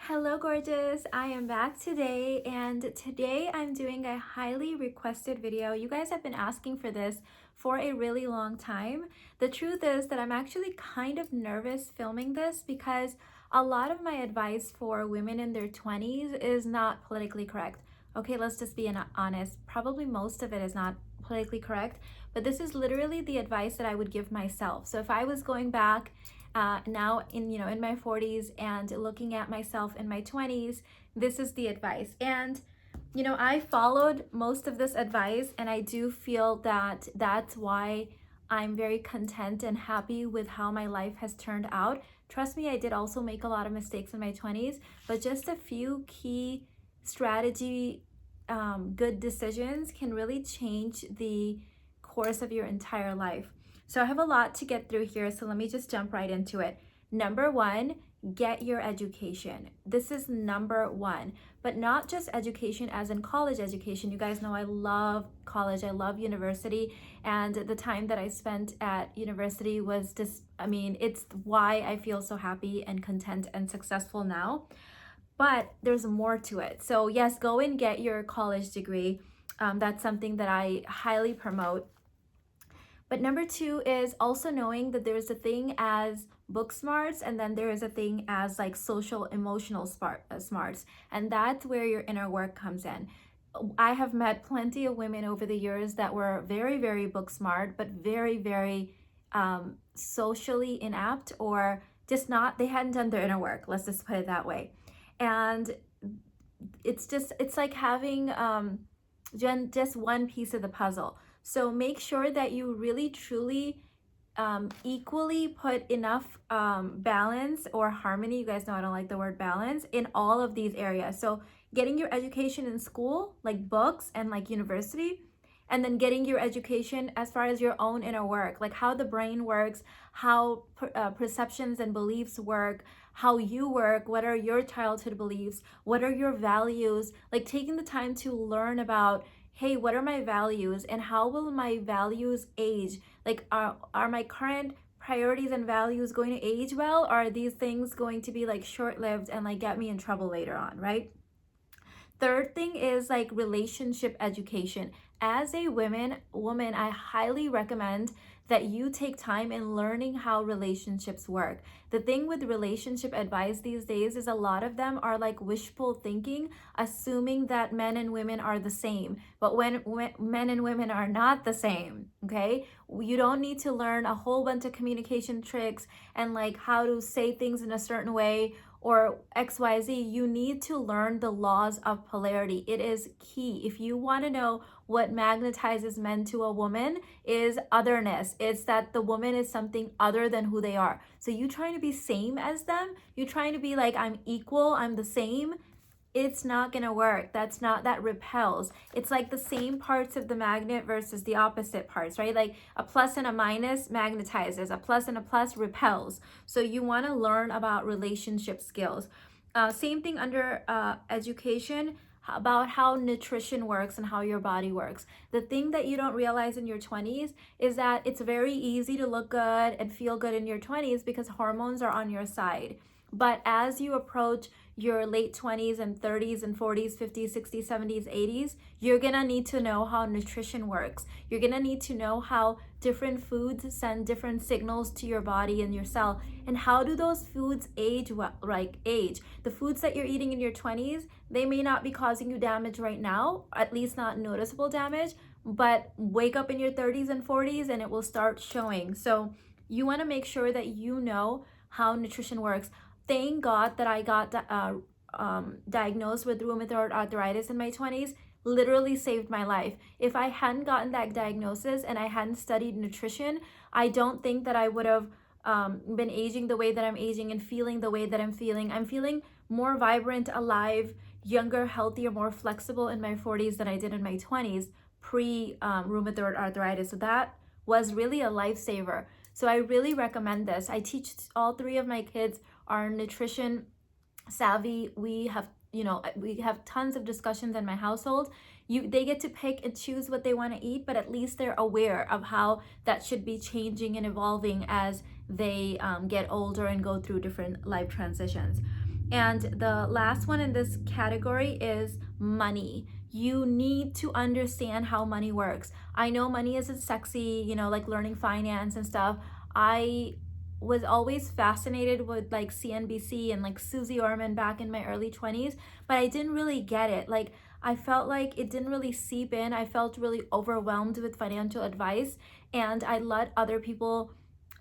Hello gorgeous, I am back today and today I'm doing a highly requested video. You guys have been asking for this for a really long time. The truth is that I'm actually kind of nervous filming this because a lot of my advice for women in their 20s is not politically correct. Okay, let's just be honest. Probably most of it is not politically correct, but this is literally the advice that I would give myself. So if I was going back now in my 40s and looking at myself in my 20s, this is the advice. And I followed most of this advice, and I do feel that that's why I'm very content and happy with how my life has turned out. Trust me, I did also make a lot of mistakes in my 20s, but just a few key strategy good decisions can really change the course of your entire life. So I have a lot to get through here, so let me just jump right into it. Number one, get your education. This is number one, but not just education as in college education. You guys know I love college, I love university, and the time that I spent at university was just, it's why I feel so happy and content and successful now. But there's more to it. So yes, go and get your college degree. That's something that I highly promote. But number two is also knowing that there's a thing as book smarts, and then there is a thing as like social emotional smarts, and that's where your inner work comes in. I have met plenty of women over the years that were very, very book smart, but very, very socially inapt, or just not, they hadn't done their inner work. Let's just put it that way. And it's like having just one piece of the puzzle. So make sure that you really truly equally put enough balance or harmony. You guys know I don't like the word balance in all of these areas. So getting your education in school, like books and like university, and then getting your education as far as your own inner work, like how the brain works, how perceptions and beliefs work, how you work, what are your childhood beliefs, what are your values, like taking the time to learn about, hey, what are my values and how will my values age? Like, are my current priorities and values going to age well? Or are these things going to be like short-lived and like get me in trouble later on, right? Third thing is like relationship education. As a woman, I highly recommend that you take time in learning how relationships work. The thing with relationship advice these days is a lot of them are like wishful thinking, assuming that men and women are the same. But when men and women are not the same, okay? You don't need to learn a whole bunch of communication tricks and like how to say things in a certain way or XYZ. You need to learn the laws of polarity. It is key. If you want to know what magnetizes men to a woman, is otherness. It's that the woman is something other than who they are. So you trying to be same as them, you trying to be like, I'm equal, I'm the same, it's not gonna work. That repels. It's like the same parts of the magnet versus the opposite parts, right? Like a plus and a minus magnetizes, a plus and a plus repels. So you wanna learn about relationship skills. Same thing under education, about how nutrition works and how your body works. The thing that you don't realize in your 20s is that it's very easy to look good and feel good in your 20s because hormones are on your side. But as you approach your late 20s and 30s and 40s, 50s, 60s, 70s, 80s, you're gonna need to know how nutrition works. You're gonna need to know how different foods send different signals to your body and your cell. And how do those foods age age? The foods that you're eating in your 20s, they may not be causing you damage right now, at least not noticeable damage, but wake up in your 30s and 40s and it will start showing. So you wanna make sure that you know how nutrition works. Thank God that I got diagnosed with rheumatoid arthritis in my 20s. Literally saved my life. If I hadn't gotten that diagnosis and I hadn't studied nutrition, I don't think that I would have been aging the way that I'm aging and feeling the way that I'm feeling. I'm feeling more vibrant, alive, younger, healthier, more flexible in my 40s than I did in my 20s pre-rheumatoid arthritis. So that was really a lifesaver. So I really recommend this. I teach all three of my kids are nutrition savvy. We have tons of discussions in my household. They get to pick and choose what they want to eat, but at least they're aware of how that should be changing and evolving as they get older and go through different life transitions. And the last one in this category is money. You need to understand how money works. I know money isn't sexy, like learning finance and stuff. I was always fascinated with like CNBC and like Susie Orman back in my early 20s, but I didn't really get it. Like, I felt like it didn't really seep in. I felt really overwhelmed with financial advice, and I let other people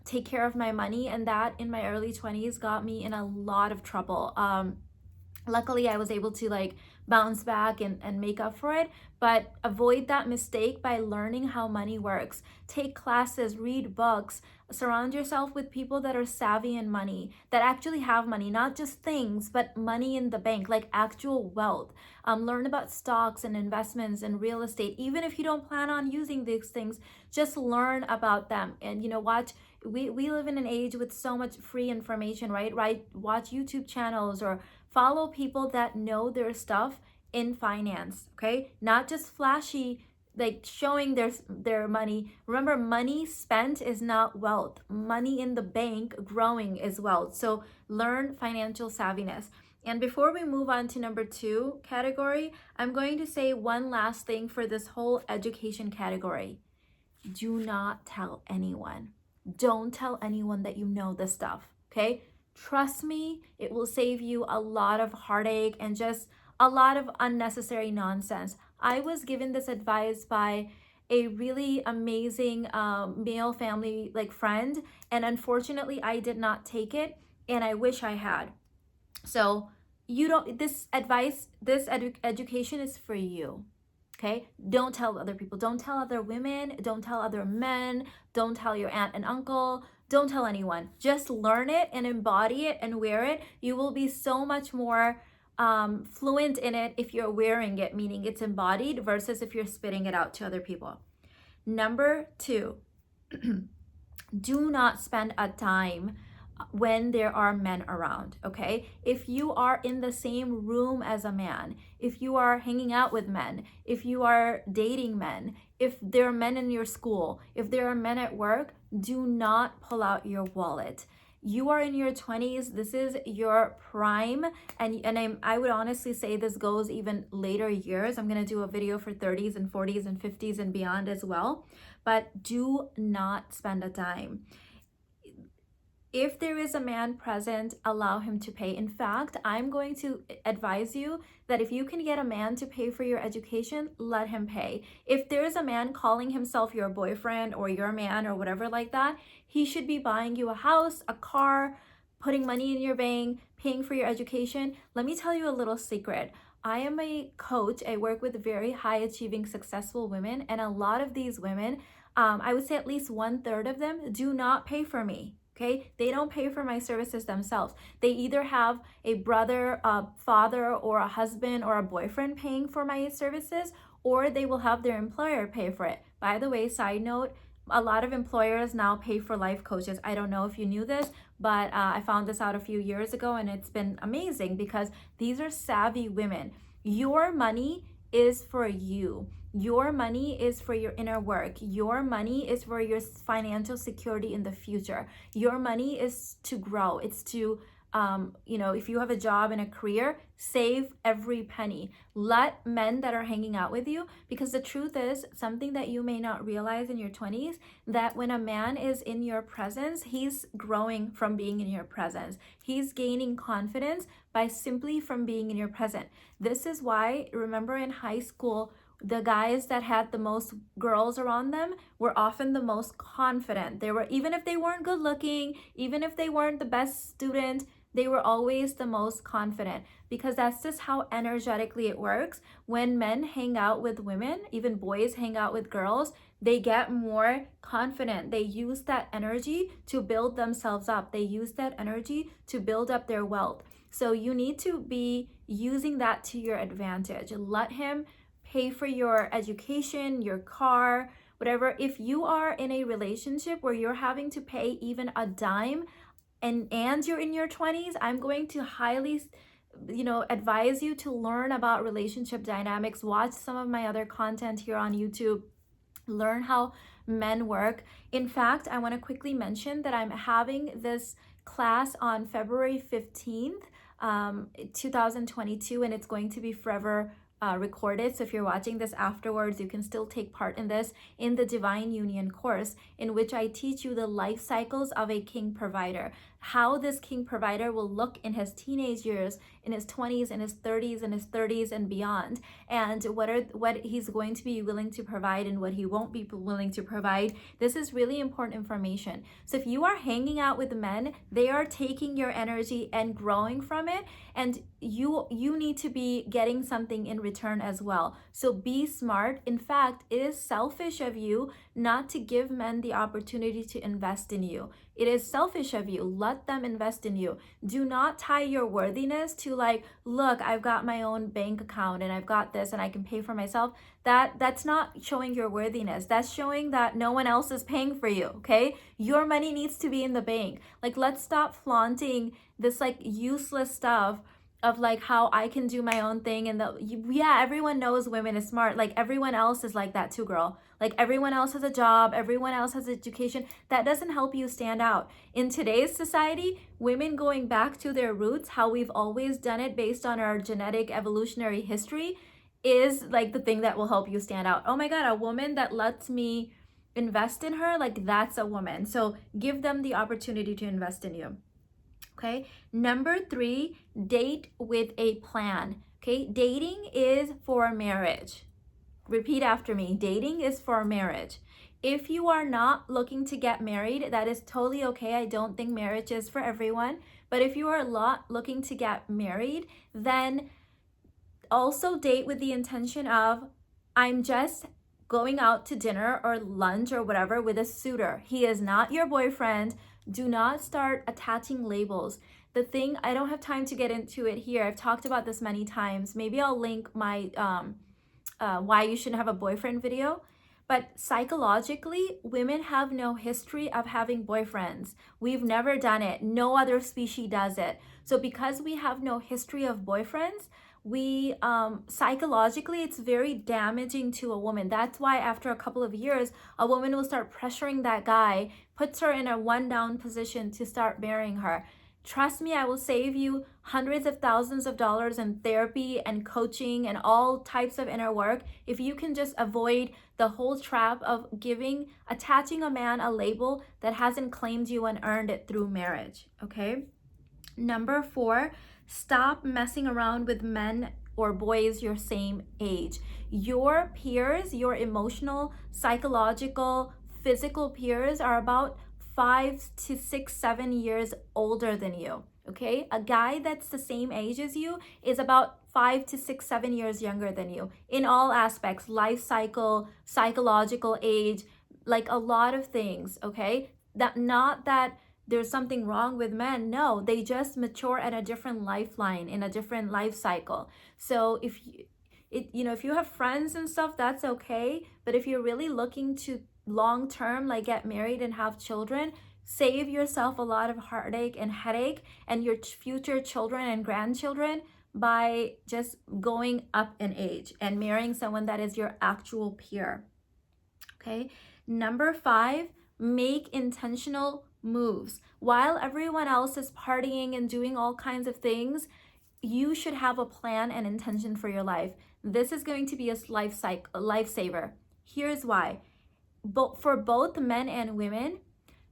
take care of my money, and that in my early 20s got me in a lot of trouble. Luckily I was able to like bounce back and make up for it, but avoid that mistake by learning how money works. Take classes, read books, surround yourself with people that are savvy in money, that actually have money, not just things, but money in the bank, like actual wealth. Learn about stocks and investments and real estate. Even if you don't plan on using these things, just learn about them. And watch, we live in an age with so much free information, right? Watch YouTube channels or follow people that know their stuff in finance, okay? Not just flashy, like showing their money. Remember, money spent is not wealth. Money in the bank growing is wealth. So learn financial savviness. And before we move on to number 2 category, I'm going to say one last thing for this whole education category. Do not tell anyone. Don't tell anyone that you know this stuff, okay? Trust me, it will save you a lot of heartache and just a lot of unnecessary nonsense. I was given this advice by a really amazing male family like friend, and unfortunately I did not take it, and I wish I had. So you don't, this advice, this education is for you. Okay, don't tell other people, don't tell other women, don't tell other men, don't tell your aunt and uncle, don't tell anyone. Just learn it and embody it and wear it. You will be so much more fluent in it if you're wearing it, meaning it's embodied, versus if you're spitting it out to other people. Number 2, do not spend a dime when there are men around, okay? If you are in the same room as a man, if you are hanging out with men, if you are dating men, if there are men in your school, if there are men at work, do not pull out your wallet. You are in your 20s. This is your prime. And I would honestly say this goes even later years. I'm going to do a video for 30s and 40s and 50s and beyond as well. But do not spend a dime. If there is a man present, allow him to pay. In fact, I'm going to advise you that if you can get a man to pay for your education, let him pay. If there is a man calling himself your boyfriend or your man or whatever like that, he should be buying you a house, a car, putting money in your bank, paying for your education. Let me tell you a little secret. I am a coach. I work with very high achieving, successful women, and a lot of these women, I would say at least 1/3 of them, do not pay for me. Okay, they don't pay for my services themselves. They either have a brother, a father, or a husband or a boyfriend paying for my services, or they will have their employer pay for it. By the way, side note, a lot of employers now pay for life coaches. I don't know if you knew this, but I found this out a few years ago, and it's been amazing because these are savvy women. Your money is for you. Your money is for your inner work. Your money is for your financial security in the future. Your money is to grow. It's to, if you have a job and a career, save every penny. Let men that are hanging out with you, because the truth is, something that you may not realize in your 20s, that when a man is in your presence, he's growing from being in your presence. He's gaining confidence by simply from being in your presence. This is why, remember in high school, the guys that had the most girls around them were often the most confident. They were, even if they weren't good looking, even if they weren't the best student, they were always the most confident, because that's just how energetically it works. When men hang out with women, even boys hang out with girls, they get more confident. They use that energy to build themselves up. They use that energy to build up their wealth. So you need to be using that to your advantage. Let him pay for your education, your car, whatever. If you are in a relationship where you're having to pay even a dime and you're in your 20s, I'm going to highly advise you to learn about relationship dynamics. Watch some of my other content here on YouTube. Learn how men work. In fact, I want to quickly mention that I'm having this class on February 15th. 2022, and it's going to be forever recorded. So if you're watching this afterwards, you can still take part in this in the Divine Union course, in which I teach you the life cycles of a king provider, how this king provider will look in his teenage years, in his 20s, in his 30s, in his 30s and beyond, and what he's going to be willing to provide and what he won't be willing to provide. This is really important information. So if you are hanging out with men, they are taking your energy and growing from it, and you need to be getting something in return as well. So be smart. In fact, it is selfish of you not to give men the opportunity to invest in you. It is selfish of you. Let them invest in you. Do not tie your worthiness to like, look, I've got my own bank account and I've got this and I can pay for myself. That's not showing your worthiness. That's showing that no one else is paying for you, okay? Your money needs to be in the bank. Like, let's stop flaunting this like useless stuff of like how I can do my own thing, and yeah, everyone knows women is smart. Like, everyone else is like that too, girl. Like, everyone else has a job, everyone else has education. That doesn't help you stand out. In today's society, women going back to their roots, how we've always done it based on our genetic evolutionary history, is like the thing that will help you stand out. Oh my God, a woman that lets me invest in her, like, that's a woman. So give them the opportunity to invest in you. Okay, number 3, date with a plan. Okay, dating is for marriage. Repeat after me. Dating is for marriage. If you are not looking to get married, that is totally okay. I don't think marriage is for everyone. But if you are not looking to get married, then also date with the intention of, I'm just going out to dinner or lunch or whatever with a suitor. He is not your boyfriend. Do not start attaching labels. The thing, I don't have time to get into it here. I've talked about this many times. Maybe I'll link my why you shouldn't have a boyfriend video. But psychologically, women have no history of having boyfriends. We've never done it. No other species does it. So because we have no history of boyfriends, we psychologically, it's very damaging to a woman. That's why after a couple of years, a woman will start pressuring that guy, puts her in a one down position to start marrying her. Trust me, I will save you hundreds of thousands of dollars in therapy and coaching and all types of inner work if you can just avoid the whole trap of attaching a man a label that hasn't claimed you and earned it through marriage, okay? Number 4, stop messing around with men or boys your same age. Your peers, your emotional, psychological, physical peers are about 5 to 6, 7 years older than you, okay? A guy that's the same age as you is about 5 to 6, 7 years younger than you in all aspects, life cycle, psychological age, like a lot of things, okay? Not that there's something wrong with men. No, they just mature at a different lifeline, in a different life cycle. So if you have friends and stuff, that's okay. But if you're really looking to long term, like get married and have children, save yourself a lot of heartache and headache and your future children and grandchildren by just going up in age and marrying someone that is your actual peer. Okay. Number 5, make intentional moves. While everyone else is partying and doing all kinds of things, you should have a plan and intention for your life. This is going to be a lifesaver. Here's why. For both men and women,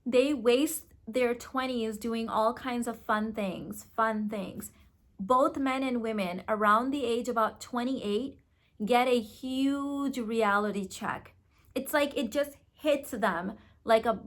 they waste their 20s doing all kinds of fun things. Both men and women around the age about 28 get a huge reality check. It's like it just hits them like a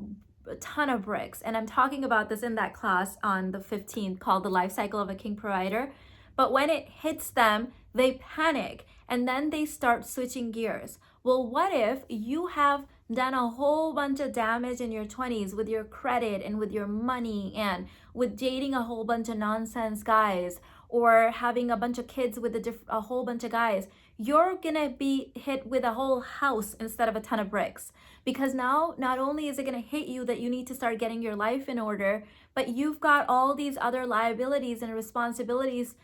ton of bricks. And I'm talking about this in that class on the 15th called The Life Cycle of a King Provider. But when it hits them, they panic and then they start switching gears. Well, what if you have done a whole bunch of damage in your 20s with your credit and with your money and with dating a whole bunch of nonsense guys or having a bunch of kids with a whole bunch of guys? You're gonna be hit with a whole house instead of a ton of bricks, because now not only is it gonna hit you that you need to start getting your life in order, but you've got all these other liabilities and responsibilities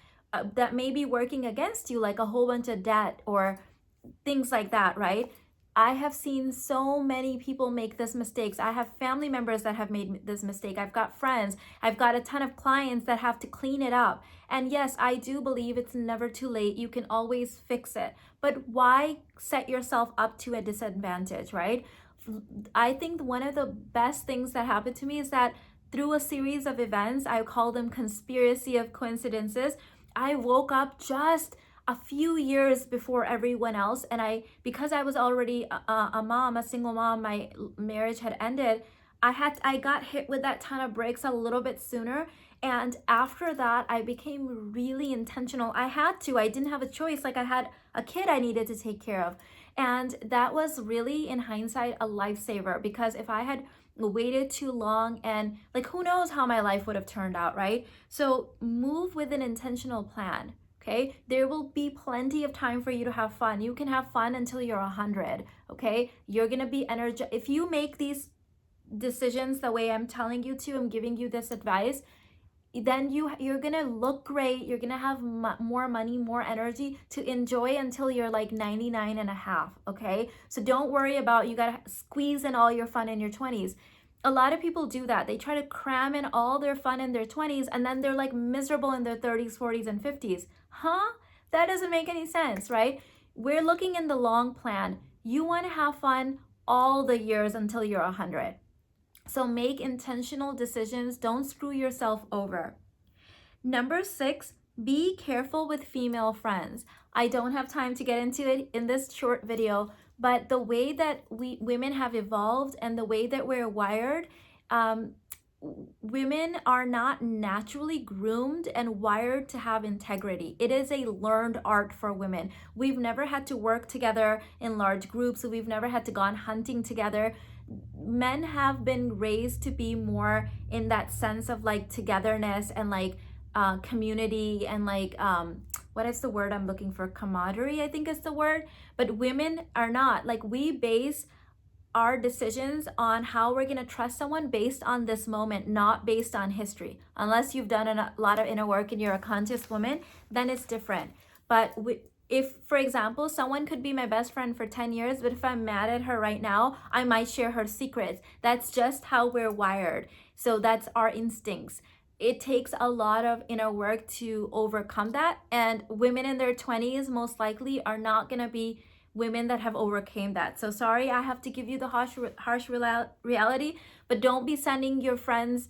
that may be working against you, like a whole bunch of debt or things like that, right? I have seen so many people make this mistakes. I have family members that have made this mistake. I've got friends. I've got a ton of clients that have to clean it up. And yes, I do believe it's never too late. You can always fix it. But why set yourself up to a disadvantage, right? I think one of the best things that happened to me is that through a series of events, I call them conspiracy of coincidences, I woke up just a few years before everyone else, and because I was already a mom, a single mom, my marriage had ended. I got hit with that ton of bricks a little bit sooner, and after that I became really intentional. I didn't have a choice. Like, I had a kid I needed to take care of, and that was really, in hindsight, a lifesaver, because if I had waited too long, and like, who knows how my life would have turned out, right? So move with an intentional plan. Okay, there will be plenty of time for you to have fun. You can have fun until you're 100. Okay, you're gonna be energetic if you make these decisions the way I'm telling you to. I'm giving you this advice. Then you're gonna look great. You're gonna have more money, more energy to enjoy until you're like 99 and a half. Okay, so don't worry about, you gotta squeeze in all your fun in your 20s. A lot of people do that. They try to cram in all their fun in their 20s, and then they're like miserable in their 30s, 40s, and 50s. Huh? That doesn't make any sense, right? We're looking in the long plan. You want to have fun all the years until you're 100. So make intentional decisions. Don't screw yourself over. Number 6, be careful with female friends. I don't have time to get into it in this short video, but the way that we women have evolved and the way that we're wired, women are not naturally groomed and wired to have integrity. It is a learned art for women. We've never had to work together in large groups. We've never had to go on hunting together. Men have been raised to be more in that sense of like togetherness and like community and like what is the word I'm looking for? Camaraderie, I think is the word. But women are not. Like, we base our decisions on how we're going to trust someone based on this moment, not based on history. Unless you've done a lot of inner work and you're a conscious woman, then it's different. But if, for example, someone could be my best friend for 10 years, but if I'm mad at her right now, I might share her secrets. That's just how we're wired. So that's our instincts. It takes a lot of inner work to overcome that. And women in their 20s most likely are not going to be women that have overcame that. So sorry, I have to give you the harsh reality, but don't be sending your friends,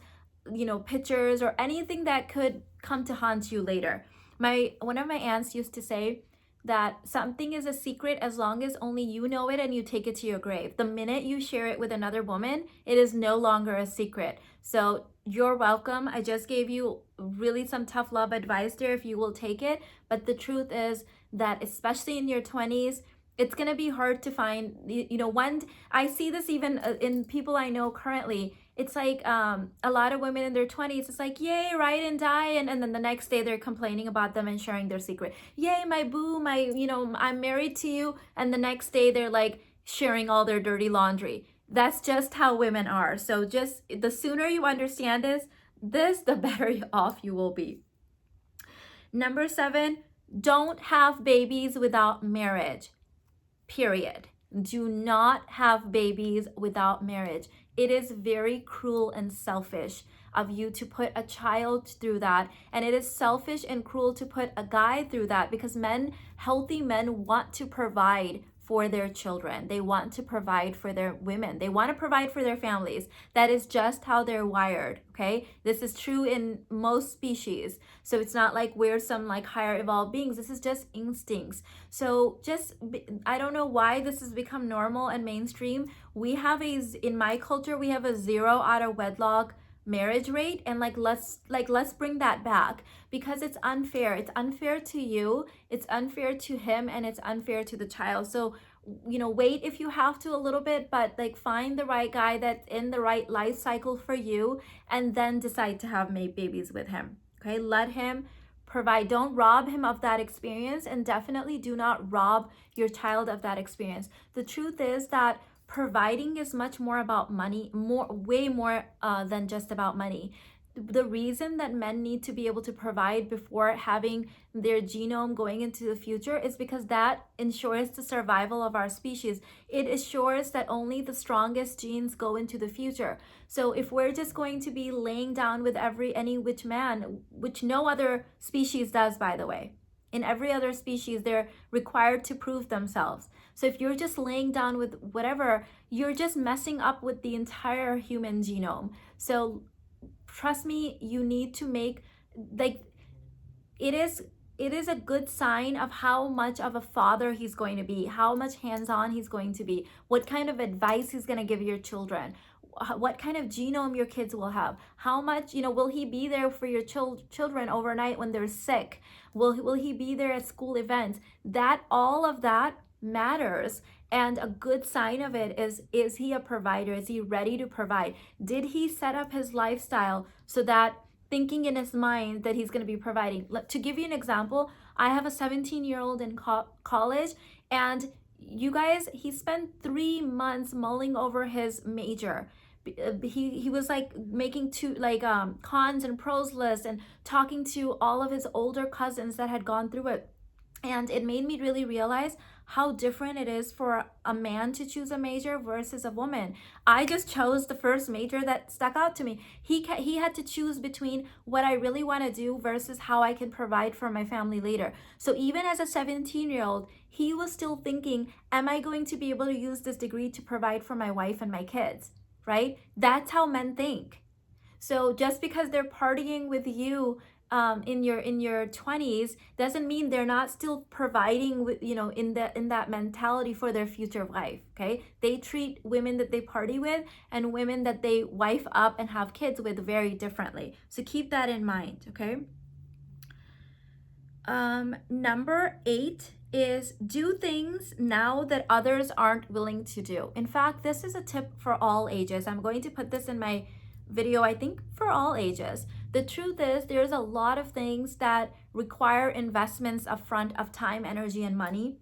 pictures or anything that could come to haunt you later. One of my aunts used to say that something is a secret as long as only you know it and you take it to your grave. The minute you share it with another woman, it is no longer a secret. So you're welcome. I just gave you really some tough love advice there if you will take it. But the truth is that, especially in your 20s, it's going to be hard to find, when I see this even in people I know currently. It's like a lot of women in their 20s, it's like, yay, ride and die. And then the next day they're complaining about them and sharing their secret. Yay, my boo, I'm married to you. And the next day they're like sharing all their dirty laundry. That's just how women are. So just the sooner you understand this, the better off you will be. Number 7, don't have babies without marriage. Period. Do not have babies without marriage. It is very cruel and selfish of you to put a child through that. And it is selfish and cruel to put a guy through that, because healthy men want to provide for their children. They want to provide for their women. They want to provide for their families. That is just how they're wired, okay? This is true in most species. So it's not like we're some like higher evolved beings. This is just instincts. So I don't know why this has become normal and mainstream. In my culture, we have a 0 out of wedlock marriage rate, and let's bring that back, because it's unfair. It's unfair to you, it's unfair to him, and it's unfair to the child. So wait if you have to a little bit, but like find the right guy that's in the right life cycle for you, and then decide to have babies with him. Okay, let him provide. Don't rob him of that experience, and definitely do not rob your child of that experience. The truth is that providing is much more about money, way more than just about money. the reason that men need to be able to provide before having their genome going into the future is because that ensures the survival of our species. It assures that only the strongest genes go into the future. So if we're just going to be laying down with any which man, which no other species does, by the way, in every other species, they're required to prove themselves. So if you're just laying down with whatever, you're just messing up with the entire human genome. So trust me, you need to make, like, it is a good sign of how much of a father he's going to be, how much hands-on he's going to be, what kind of advice he's going to give your children, what kind of genome your kids will have, how much, will he be there for your children overnight when they're sick, will he be there at school events, that all of that matters. And a good sign of it is he a provider? Is he ready to provide? Did he set up his lifestyle so that, thinking in his mind that he's going to be providing? To give you an example, I have a 17-year-old in college, and you guys, he spent 3 months mulling over his major. He was like making cons and pros lists and talking to all of his older cousins that had gone through it. And it made me really realize how different it is for a man to choose a major versus a woman. I just chose the first major that stuck out to me. He had to choose between what I really want to do versus how I can provide for my family later. So even as a 17-year-old, he was still thinking, am I going to be able to use this degree to provide for my wife and my kids, right? That's how men think. So just because they're partying with you in your 20s doesn't mean they're not still providing with, in that mentality for their future wife. Okay, they treat women that they party with and women that they wife up and have kids with very differently. So keep that in mind. Okay. Number 8 is do things now that others aren't willing to do. In fact, this is a tip for all ages. I'm going to put this in my video, I think, for all ages. The truth is, there's a lot of things that require investments upfront of time, energy, and money.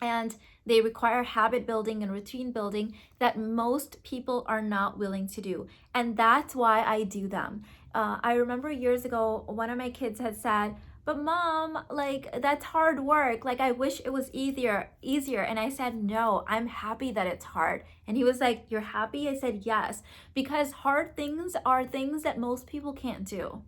And they require habit building and routine building that most people are not willing to do. And that's why I do them. I remember years ago, one of my kids had said, but mom, like, that's hard work. Like, I wish it was easier. And I said, no, I'm happy that it's hard. And he was like, you're happy? I said, yes, because hard things are things that most people can't do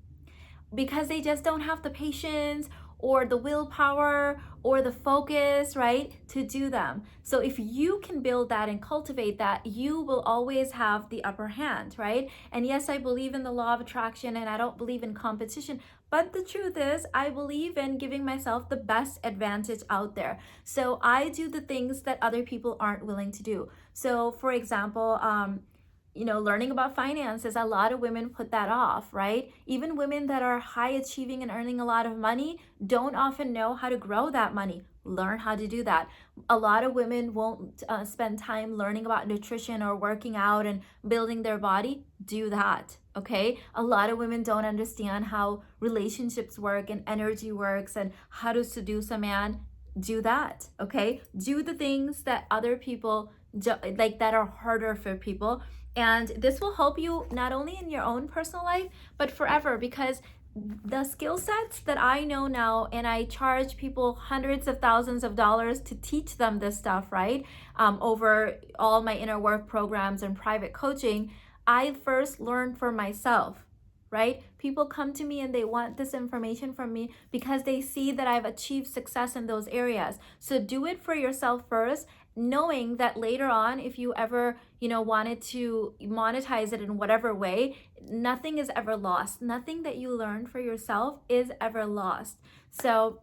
because they just don't have the patience or the willpower or the focus, right, to do them. So if you can build that and cultivate that, you will always have the upper hand, right? And yes, I believe in the law of attraction and I don't believe in competition, but the truth is I believe in giving myself the best advantage out there. So I do the things that other people aren't willing to do. So for example, learning about finances, a lot of women put that off, right? Even women that are high achieving and earning a lot of money don't often know how to grow that money. Learn how to do that. A lot of women won't spend time learning about nutrition or working out and building their body. Do that, okay? A lot of women don't understand how relationships work and energy works and how to seduce a man. Do that, okay? Do the things that other people that are harder for people. And this will help you not only in your own personal life, but forever, because the skill sets that I know now, and I charge people hundreds of thousands of dollars to teach them this stuff, right? Over all my inner work programs and private coaching, I first learned for myself, right? People come to me and they want this information from me because they see that I've achieved success in those areas. So do it for yourself first, knowing that later on, if you ever, wanted to monetize it in whatever way, nothing is ever lost. Nothing that you learn for yourself is ever lost. So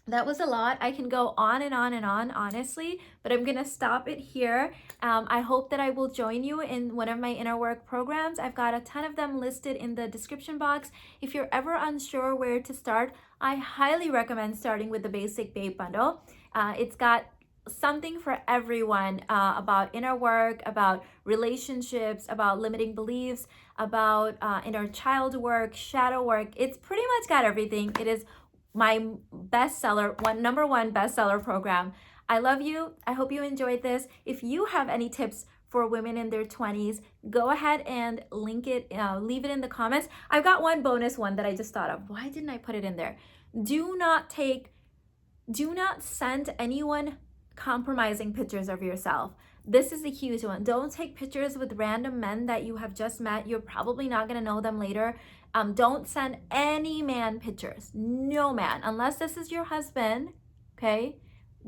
that was a lot. I can go on and on and on, honestly, but I'm gonna stop it here. I hope that I will join you in one of my inner work programs. I've got a ton of them listed in the description box. If you're ever unsure where to start, I highly recommend starting with the Basic Babe Bundle. It's got something for everyone about inner work, about relationships, about limiting beliefs, about inner child work, shadow work. It's pretty much got everything. It is my bestseller, number one bestseller program. I love you. I hope you enjoyed this. If you have any tips for women in their 20s. Go ahead and link it, leave it in the comments. I've got one bonus one that I just thought of. Why didn't I put it in there? Do not send anyone compromising pictures of yourself. This is a huge one. Don't take pictures with random men that you have just met. You're probably not going to know them later. Don't send any man pictures. No man, unless this is your husband, okay?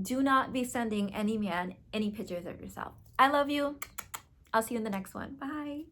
Do not be sending any man any pictures of yourself. I love you. I'll see you in the next one. Bye.